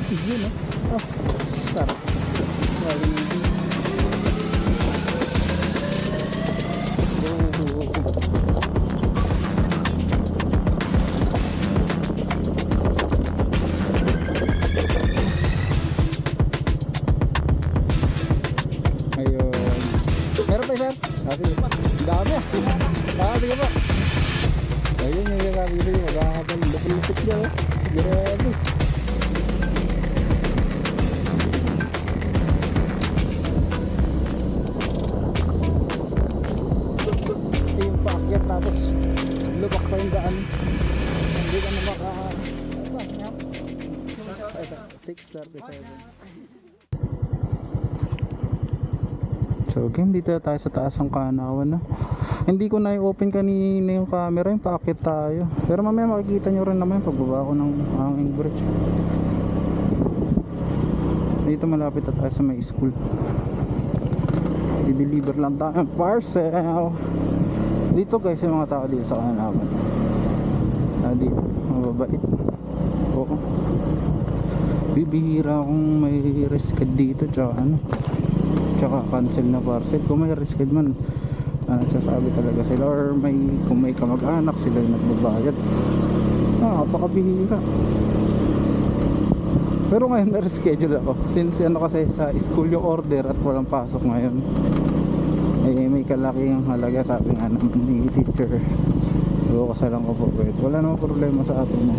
Yun oh. Sarap. Ayun. Meron pa sir? Sige. Dami ah. Sige po. Ayun yung nakakabili. Magkakabal. Lupit niya oh. Grabe. Yung paakyat tapos lubak pa yung daan. Hindi ka na maka... 6:37. So game, dito tayo sa taas ng Kanawan, no? Hindi ko na i-open kanina yung camera, yung paakyat tayo. Pero mamaya makikita nyo rin naman yung pagbaba ko ng hanging bridge. Dito malapit na tayo sa may school. I-deliver lang tayo ng parcel. Dito guys yung mga tao dito sa Kanawan. Dito, mababait. Oo. Bibihira akong may risked dito, tsaka ano, tsaka cancel na parcel. Kung may risked man, nagsasabi talaga sila, or kung may kamag-anak sila yung nagbabayad. Napakabihira. Pero ngayon na-reschedule ako since ano, kasi sa school yung order at walang pasok ngayon. May kalaking halaga, sabi nga naman ni teacher. Bukas lang ko po, wala namang problema sa atin mo.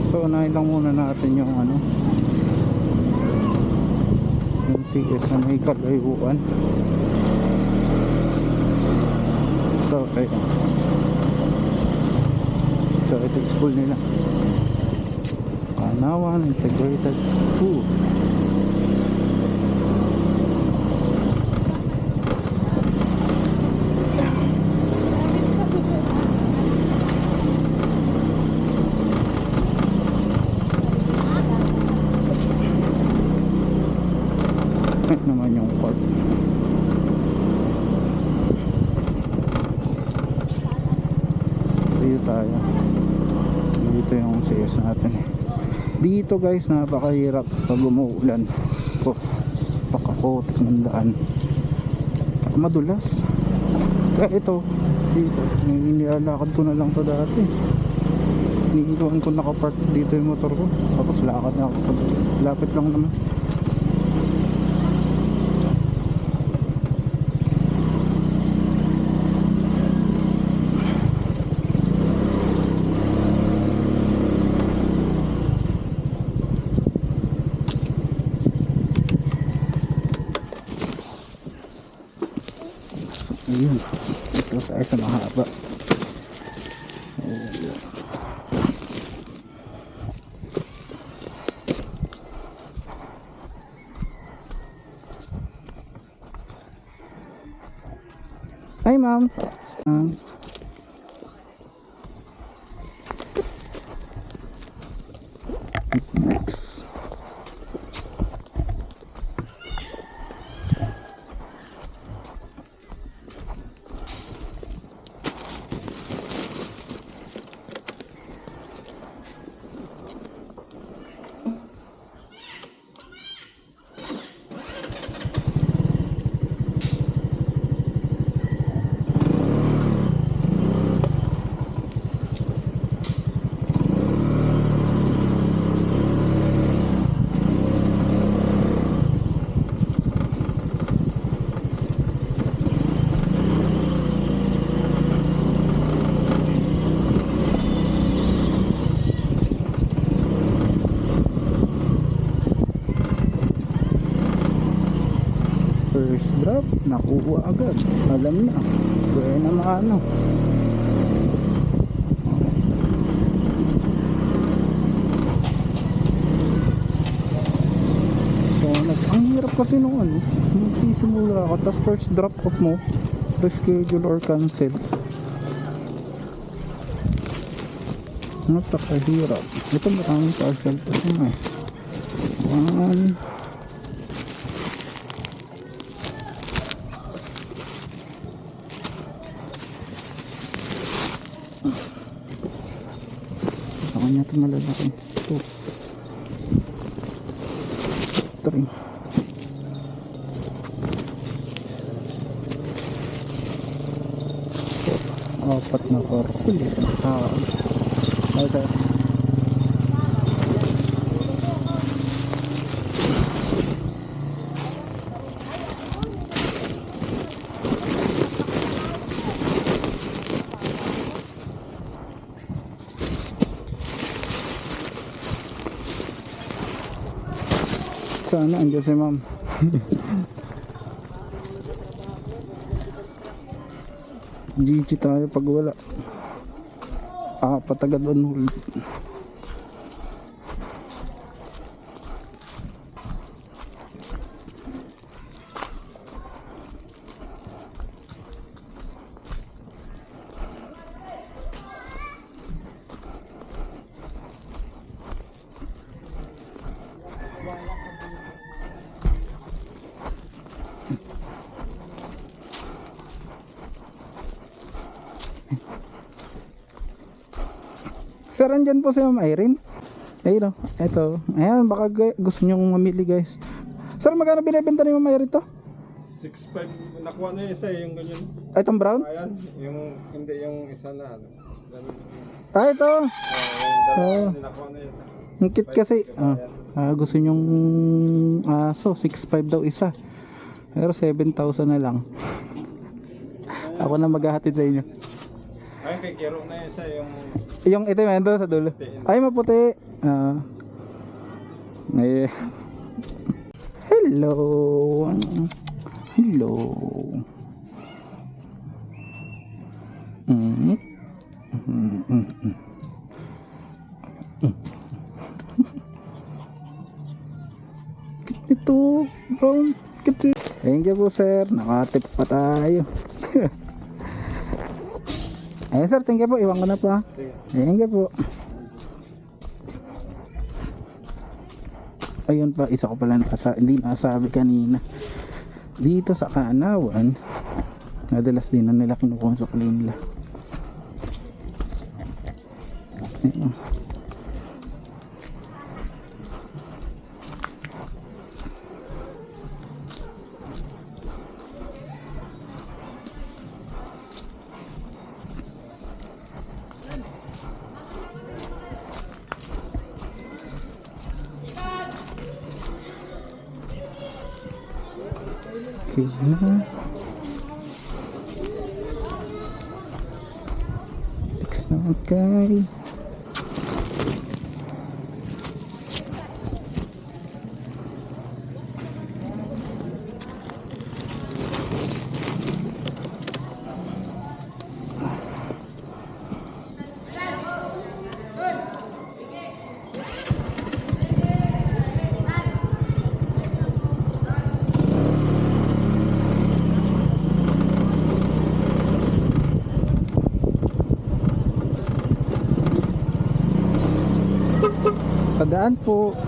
So unahin lang muna natin yung ano, yung CS na may kalayuan. So okay. So ito yung school nila, Kanawan Integrated School. Naman yung park. Dito tayo. Dito yung CS natin. Dito guys, napakahirap pag umuulan. Pakakotik ng daan. Madulas. Kaya ito, dito, nilalakad ko na lang to dati. Iniiwan ko nakapark dito yung motor ko. Tapos lakad na ako. Lapit lang naman. Ayun, ito tayo sa mahaba. Hi ma'am. Next. First drop, nakuha agad. Alam na. Kaya naman ano. So, ang hirap kasi nung ano, magsisimula ka, tapos first drop off mo, reschedule or cancel. Napakahirap. Ito maraming parcel pa siya eh. One. Sa kanya ito malalaki. Ito. Ito rin. Apat na parcel. Isang tao. Okay. Sana andyan si ma'am. GG tayo pag wala. Patagad on hold. Sir, andyan po si Ma'am Irene. Ayun o, eto. Ayan, baka gusto nyong mamili guys. Sir, magkano binibenta ni Ma'am Irene to? 6.5, nakuha na yung isa yung ganyan. Ay, itong brown? Ayan, yung, hindi yung isa na ano. Ito. Yung dalawa, nakuha na yung isa. Ang cute kasi. Gusto nyong aso, 6.5 daw isa. Pero 7,000 na lang. Ako na maghahatid sa inyo. Ayun, kay Kiro na yung isa yung... Yung itim yan doon sa dulo. Ay, maputi. Ay. Hello. Hello. Ito, brown. Thank you po sir. Nakatip pa tayo. Ayun sir, thank you po. Iwan ko na po ha. Thank you po. Ayun pa, isa ko pala hindi nasabi kanina. Dito sa Kaanawan, nadalas din na nila kinukuha sa nila. Ayun. Na. Next na okay. Padaan po.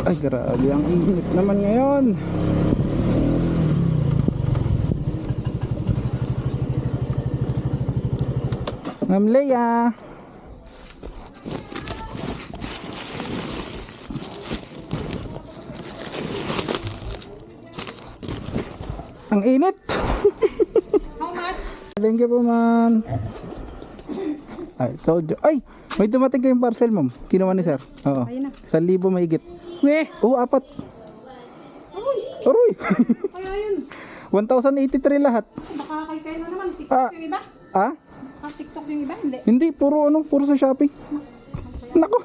Ay grabe, ang init naman ngayon. Ma'am Leia. Ang init. How much? Thank you po, ma'am. Ay, told you. Ay, may dumating kayong parcel, ma'am. Kinuha ni sir. Oo. Ayun na. 1,000 mahigit. Weh. Oo, 4. Aroy. Aroy. Kaya yun. 1,083 lahat. Baka kay kayo na naman. TikTok yung iba. Ah? Baka TikTok yung iba. Hindi. Hindi, puro sa Shopee. Nako.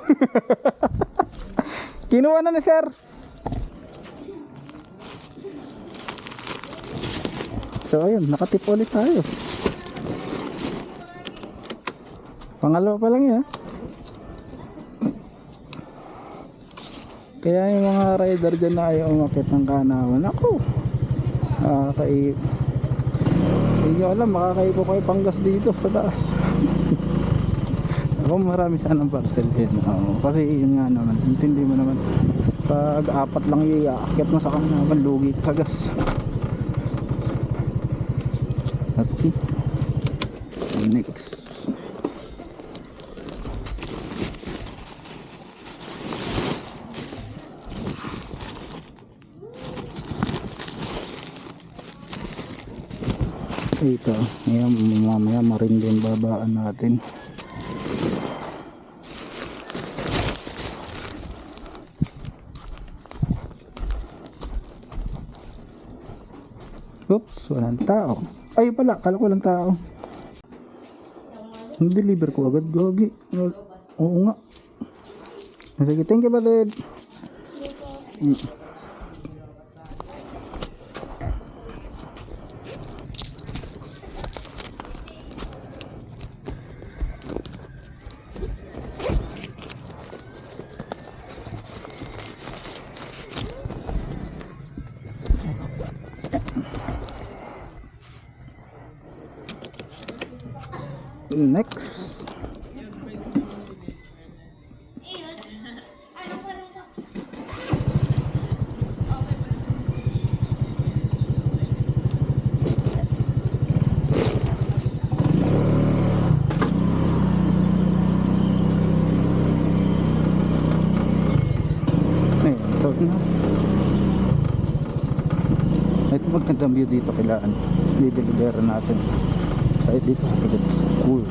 Kinuha na ni sir. So ayun, nakatip ulit tayo. Pangalawa pa lang yan. Kaya yung mga rider dyan na ayaw umakit ng Kaanawan. Ako, hindi nyo alam, makakaipo kayo panggas dito sa taas. Ako marami sanang parcel din. Kasi yun nga naman, intindi mo naman. Pag apat lang yung iaakit mo sa kanya, lugi ka sa gas. At next. Ito, ayan, mamaya marin din babaan natin. Oops, walang tao. Ay pala, kala ko walang tao. Nag-deliver ko agad, gogi. Oo nga. Sige, thank you, batid. Next. Ayun, ito na. Ito magandang view dito kailangan. Dideliveran natin. Side dito sa Pigat School.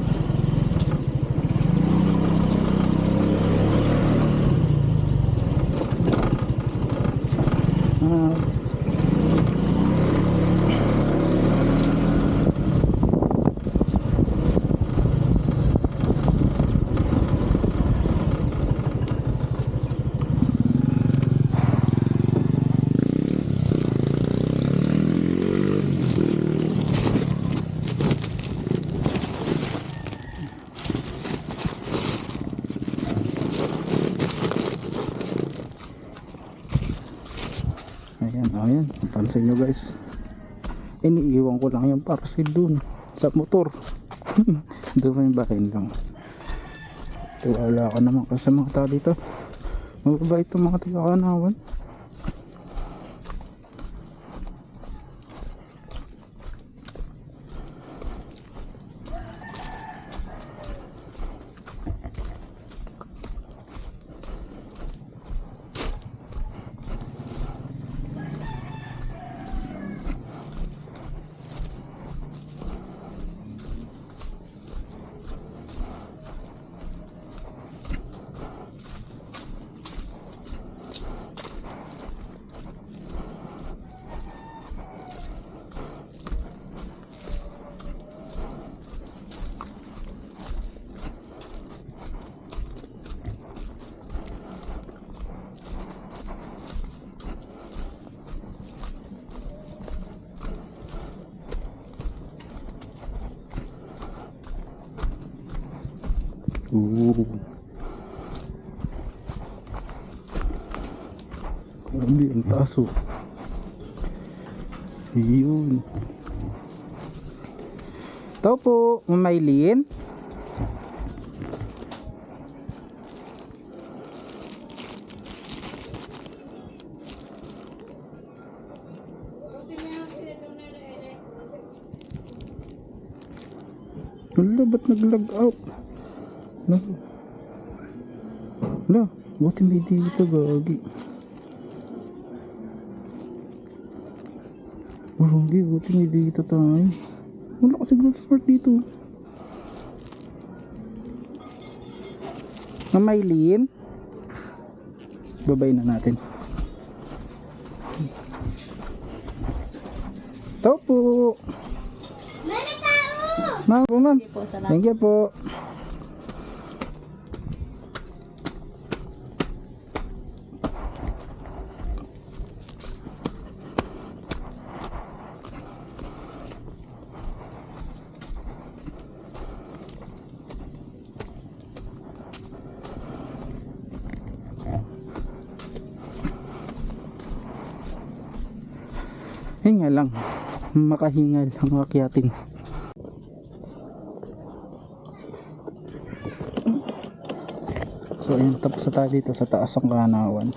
Ayan, pansin nyo guys, iniiwan ko lang yung parcel dun sa motor. Doon pa yung bahin lang. Wala ka naman kasi sa mga tao dito, mababait itong mga taga-Kanawan. Grabe ang taso. Yun. Tao po, Mamaylin. Wala, ba't nag-log out? No. Wala, buti may dito gagi. Gagi, buti may dito tayo. Wala kasi Growth Smart dito. Mamaylin. Babay na natin. Tao po. Ma'am, ma'am. Thank you po. Hinga lang. Makahingal ang akyatin. So ayun, tapos na tayo dito sa taas ng Kanawan.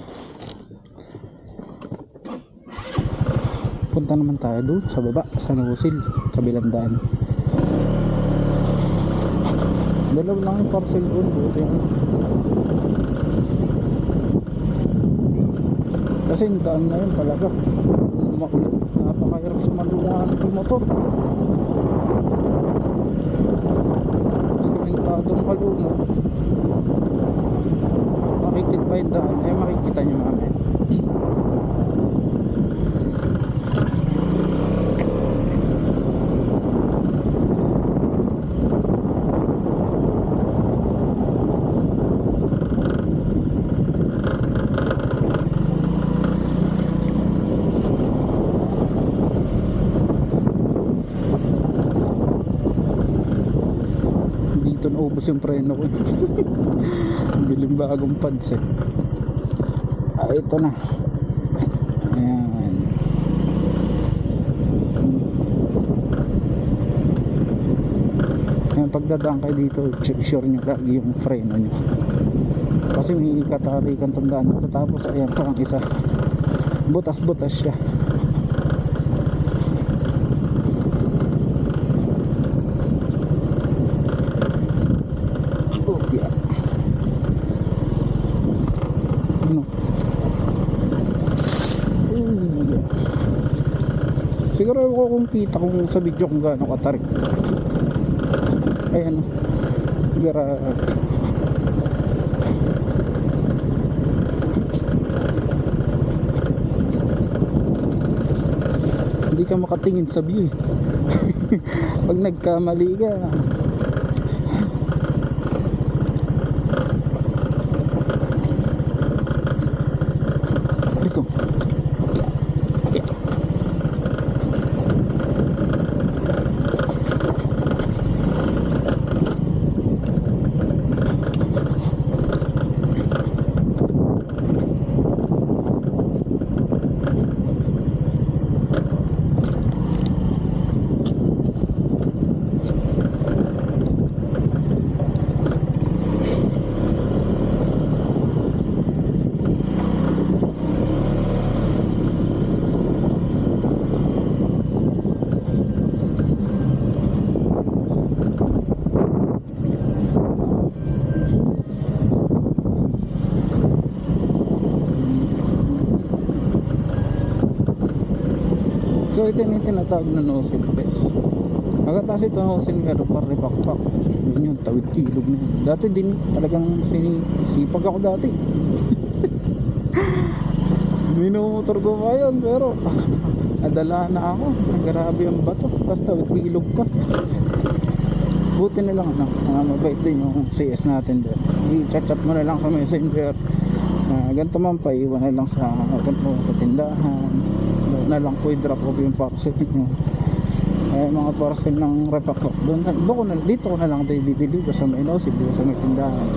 Punta naman tayo doon sa baba, sa Nusil, kabilang daan. Dalaw lang yung parcel doon, buti yun. Kasi yung daan na yun talaga maulit, napakahirap sa malungan ng motor. Simentadong malungan, makikita pa yung daan, eh makikita nyo mamaya. Dito naubos yung preno ko. Biling bagong pads eh. Ito na. Ayan. Ayan, pagdadaan kayo dito, sure nyo lagi yung preno nyo. Kasi may katarikan tandaan nito. Tapos ayan pa ang isa. Butas-butas siya. Siguro ako kung kita kung sa video kung gaano katarik. Ayan. Grabe. Hindi ka makatingin sa view. Pag nagkamali ka. Riko. So ito yung tinatawag na nozzle press. Pagkatapos ito nozzle meron pa repakpak. Yun yung tawid kilog na yun. Dati din talagang sinisipag ako dati. Minumotor ko pa yun pero nadala na ako. Grabe ang bato. Tapos tawid kilog pa. Buti na lang mabait din yung CS natin doon. I-chat mo na lang sa messenger. Ganito man pa iwan na lang sa tindahan na lang po i-drop off yung parcel nyo. Mga parcel ng repack doon dito ko na lang dideliver sa may Nusil, dito sa may tindahan.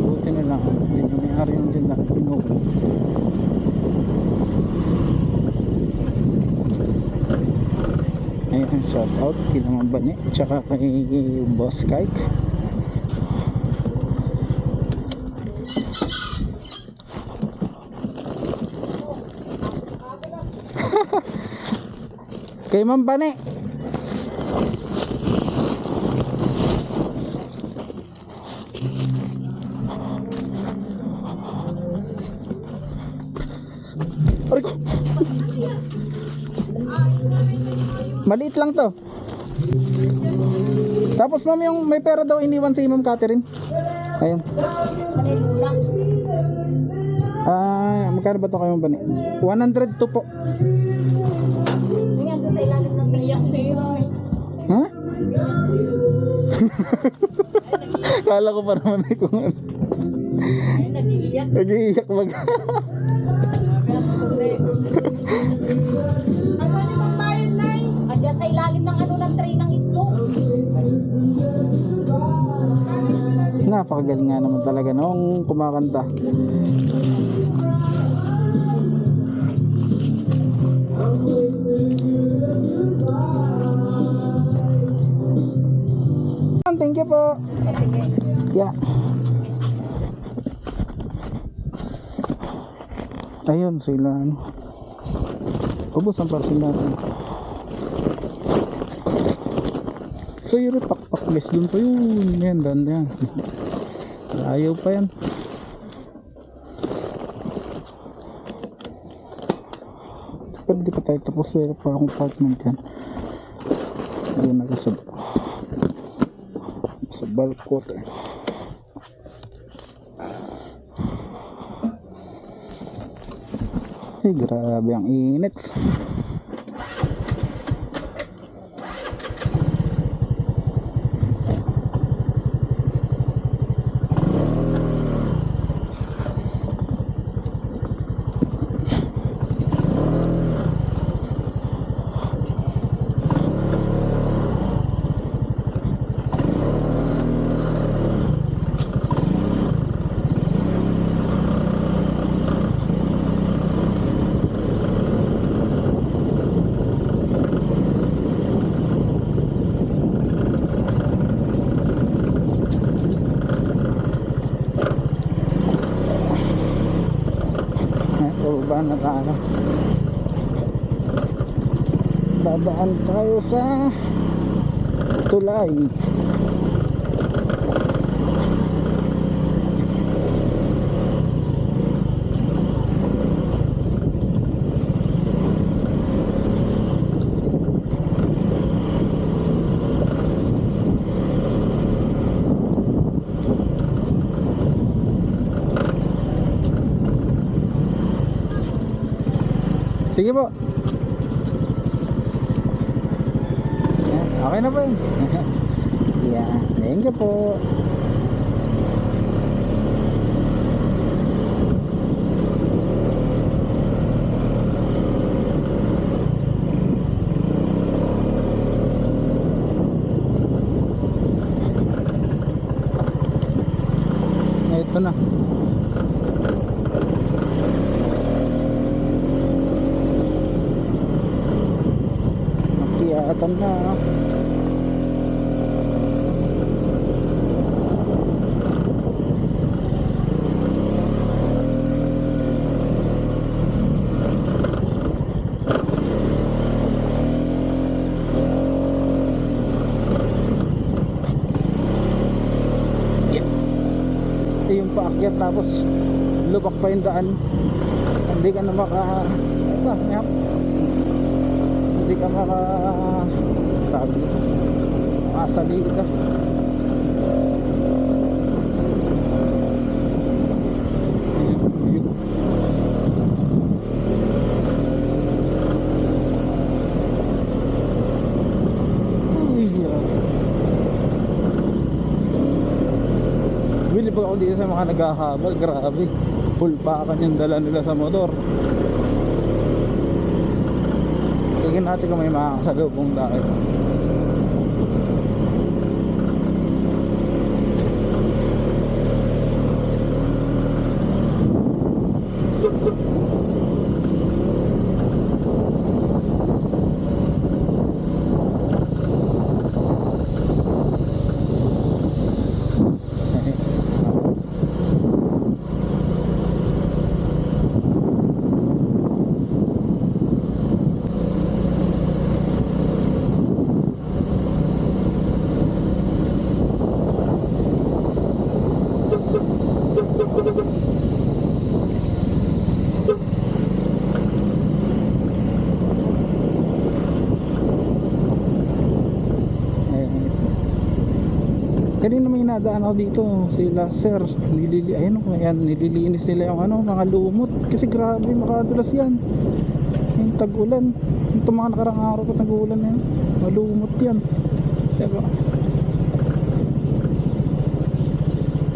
Buti na lang din yung may-ari ng tindahan pinuko. Ayan, shout out kila Mambani tsaka kay Boss Kike. Kay Mambani. Aray ko. Maliit lang to. Tapos ma'am yung may pera daw iniwan si Ma'am Catherine. Ayun. Magkano ba ito kayo Mambani? 102 po. Iyak sa'yo. Ha? Kala ko pa naman ay kung ano. Ay, nag-iiyak. Nag-iiyak mag. Ano naman bayad na eh? Andiyan sa ilalim ng ano ng tray ng itlog. Napakagaling nga naman talaga nung kumakanta. Thank you po. Yeah. Ayun sila ano. Ubos ang parcel natin. So yung pakpakles dun pa yun. Yan, ganda yan. Ayaw pa yan. Pwede di pa tayo tapos. Wala pa akong apartment yan. Doon ako sa bulk quarter. Ay, grabe ang init. Baba na tayo. Dadaan tayo sa tulay. Sige po. Okay na po yun. Yeah, thank you po. Ito na. Makiatan na. Yung paakyat tapos lubak pa yung daan, hindi ka na hindi ka makasali ka. Bili pa ako dito sa mga naghahabal. Grabe, full pakan yung dala nila sa motor. Tingin natin kung may makakasalubong dahil kanina may nadaan ako dito sila sir, nililinis nila yung mga lumot kasi grabe makadulas yan yung tag-ulan. Itong mga nakarang araw ko tag-ulan yan, malumot yan, diba?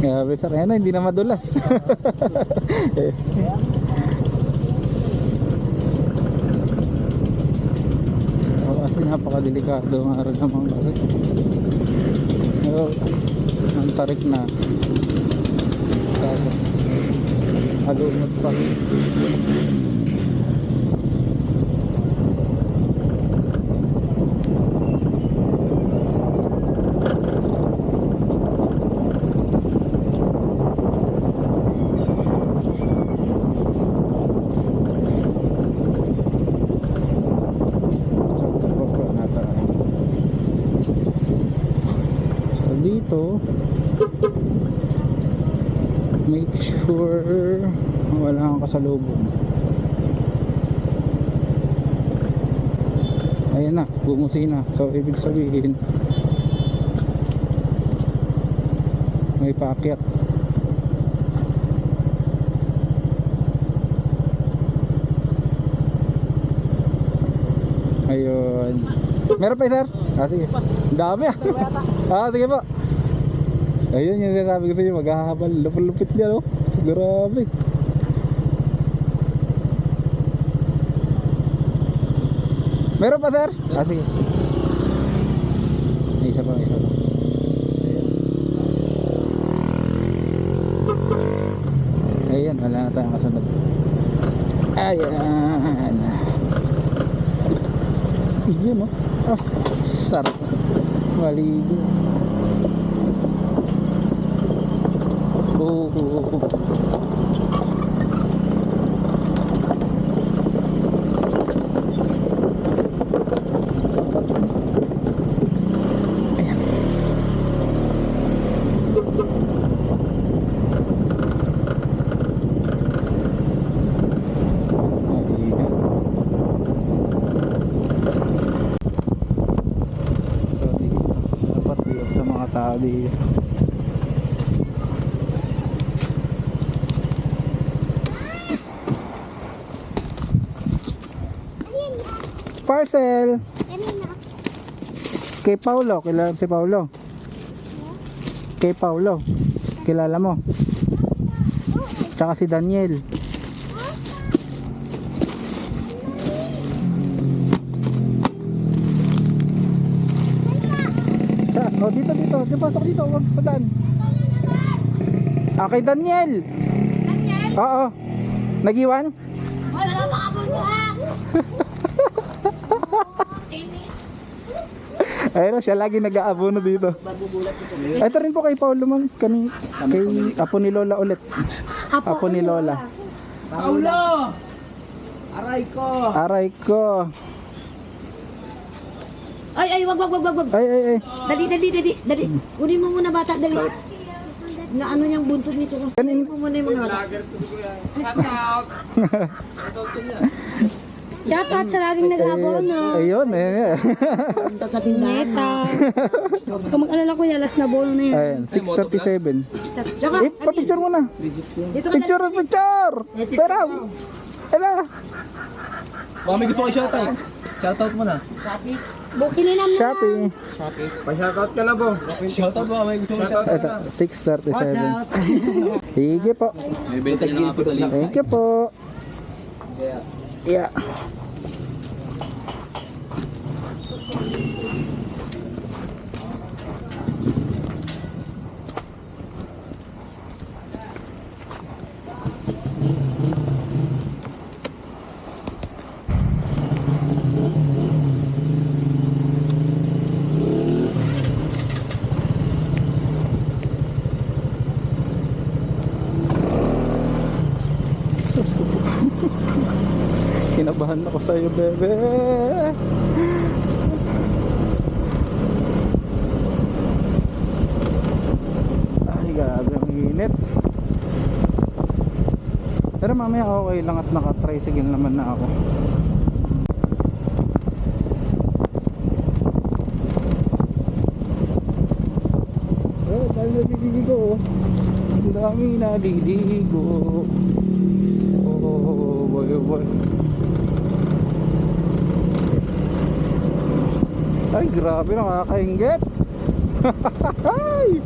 Grabe sir, ayan na, hindi na madulas. Kasi napakadelikado ang araw naman kasi ang tarik na tapos halumot pa. Make sure wala kang kasalubong. Ayan na, bumusi na. So ibig sabihin may paakyat. Ayun. Meron pa sir? Ah sige. Ang dami ah. Ah sige po. Ayun yung sinasabi ko sa inyo, maghahabal. Lupit niya no. Grabe. Meron pa sir? Ah sige. May isa pa, may isa pa. Ayan, wala na tayong kasunod. Ayan. Iyan no. Ah, sarap. Maligo. Oh. Ayan. Maligo. So, dapat dito sa mga tao dito. Parcel. Kay Paulo, kilala mo si Paulo? Kay Paulo, kilala mo? Tsaka si Daniel. Oh, dito. Di pasok dito, wag sa daan. Ah, kay Daniel. Daniel? Oo. Nag-iwan? Wala ka makabuno ha! Ayun, siya lagi nag-aabono dito. Ito rin po kay Paulo man, kay apo ni Lola ulit. Apo ni Lola. Paulo! Aray ko! Aray ko. Ay, wag. Ay. Dali. Kunin mo muna bata, dali. Na ano niyang buntod nito. Kanin. Kunin mo muna yung mga bata. Shoutout sa laging nag-abono. Ayun. Punta sa tindahan. Neta. Kung mag-alala ko yan, last na bono na yan. Ayun, 6:37. Tsaka, Pa-picture mo na. dito ka Picture! Pera! Ela! Baka may gusto ko i-shoutout. Shoutout mo na. Bukinin na mo. Shopee. Pa-shoutout ka na po. Shoutout baka may gusto ko i-shoutout. Ito, 6:37. Sige po. May benta na nga po dali. Thank you po. Yeah. Kinabahan ako sa iyo, bebe. Ay, grabe ang init. Pero mamaya okay lang at naka-tricycle naman na ako. Oh, dahil naliligo. Ang dami naliligo. Oh, boy. Ay, grabe, nakakainggit. Ay!